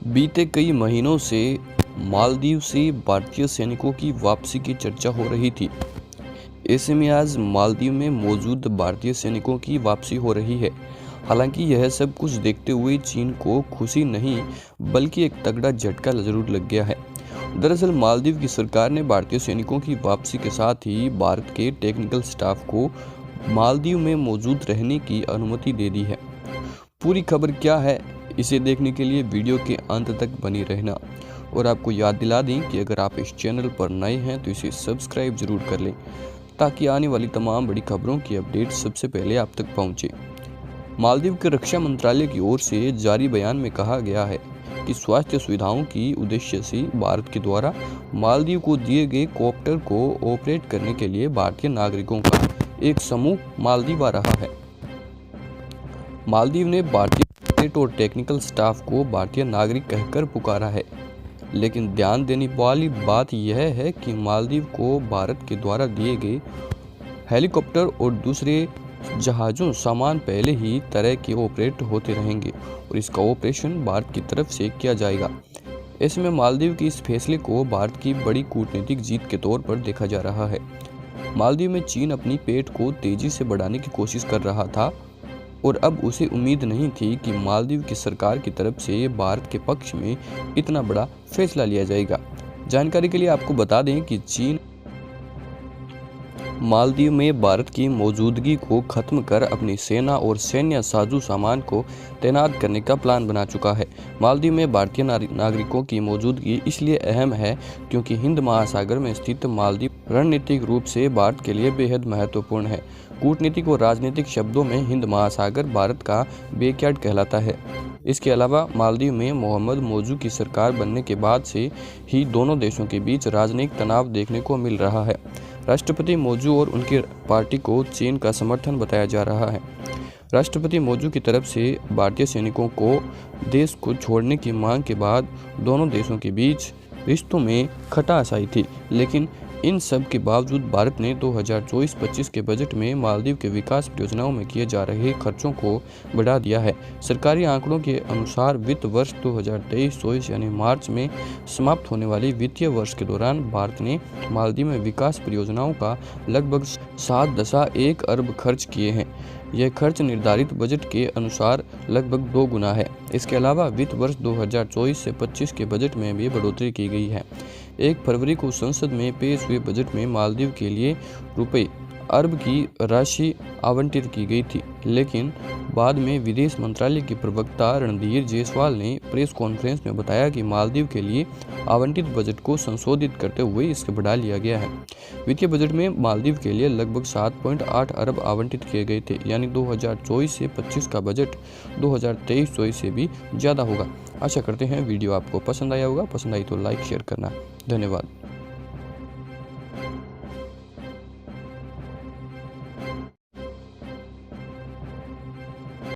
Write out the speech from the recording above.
बीते कई महीनों से मालदीव से भारतीय सैनिकों की वापसी की चर्चा हो रही थी। ऐसे में आज मालदीव में मौजूद भारतीय सैनिकों की वापसी हो रही है। हालांकि यह सब कुछ देखते हुए चीन को खुशी नहीं बल्कि एक तगड़ा झटका जरूर लग गया है। दरअसल मालदीव की सरकार ने भारतीय सैनिकों की वापसी के साथ ही भारत के टेक्निकल स्टाफ को मालदीव में मौजूद रहने की अनुमति दे दी है। पूरी खबर क्या है, इसे देखने के लिए वीडियो के अंत तक बनी रहना। और आपको याद दिला दें कि अगर आप इस चैनल पर नए हैं तो इसे सब्सक्राइब जरूर कर लें ताकि आने वाली तमाम बड़ी खबरों की अपडेट सबसे पहले आप तक पहुंचे। मालदीव के रक्षा मंत्रालय की ओर से जारी बयान में कहा गया है कि स्वास्थ्य सुविधाओं की उद्देश्य से भारत के द्वारा मालदीव को दिए गए कॉप्टर को ऑपरेट करने के लिए भारतीय नागरिकों का एक समूह मालदीव आ रहा है। मालदीव ने भारतीय पायलट और टेक्निकल स्टाफ को भारतीय नागरिक कहकर पुकारा है, लेकिन ध्यान देने वाली बात यह है कि मालदीव को भारत के द्वारा दिए गए हेलीकॉप्टर और दूसरे जहाज़ों सामान पहले ही तरह के ऑपरेट होते रहेंगे और इसका ऑपरेशन भारत की तरफ से किया जाएगा। ऐसे में मालदीव के इस फैसले को भारत की बड़ी कूटनीतिक जीत के तौर पर देखा जा रहा है। मालदीव में चीन अपनी पेठ को तेजी से बढ़ाने की कोशिश कर रहा था और अब उसे उम्मीद नहीं थी कि मालदीव की सरकार की तरफ से भारत के पक्ष में इतना बड़ा फैसला लिया जाएगा। जानकारी के लिए आपको बता दें कि चीन मालदीव में भारत की मौजूदगी को खत्म कर अपनी सेना और सैन्य साजो सामान को तैनात करने का प्लान बना चुका है। मालदीव में भारतीय नागरिकों की मौजूदगी इसलिए अहम है क्योंकि हिंद महासागर में स्थित मालदीव रणनीतिक रूप से भारत के लिए बेहद महत्वपूर्ण है। कूटनीतिक और राजनीतिक शब्दों में हिंद महासागर भारत का बैकयार्ड कहलाता है। इसके अलावा मालदीव में मोहम्मद मौजू की सरकार बनने के बाद से ही दोनों देशों के बीच राजनयिक तनाव देखने को मिल रहा है। राष्ट्रपति मौजू और उनकी पार्टी को चीन का समर्थन बताया जा रहा है। राष्ट्रपति मौजू की तरफ से भारतीय सैनिकों को देश को छोड़ने की मांग के बाद दोनों देशों के बीच रिश्तों में खटास आई थी, लेकिन इन सब के बावजूद भारत ने 2024-25 के बजट में मालदीव के विकास परियोजनाओं में किए जा रहे खर्चों को बढ़ा दिया है। सरकारी आंकड़ों के अनुसार वित्त वर्ष 2023-24 यानी मार्च में समाप्त होने वाले वित्तीय वर्ष के दौरान भारत ने मालदीव में विकास परियोजनाओं का लगभग 7.1 अरब खर्च किए हैं। यह खर्च निर्धारित बजट के अनुसार लगभग 2 गुना है। इसके अलावा वित्त वर्ष 2024 से 25 के बजट में भी बढ़ोतरी की गई है। 1 फरवरी को संसद में पेश हुए बजट में मालदीव के लिए रुपये अरब की राशि आवंटित की गई थी, लेकिन बाद में विदेश मंत्रालय के प्रवक्ता रणधीर जायसवाल ने प्रेस कॉन्फ्रेंस में बताया कि मालदीव के लिए आवंटित बजट को संशोधित करते हुए इसे बढ़ा लिया गया है। वित्तीय बजट में मालदीव के लिए लगभग 7.8 अरब आवंटित किए गए थे, यानी 2024 से 25 का बजट 2023-24 से भी ज़्यादा होगा। आशा करते हैं वीडियो आपको पसंद आया होगा। पसंद आई तो लाइक शेयर करना। धन्यवाद।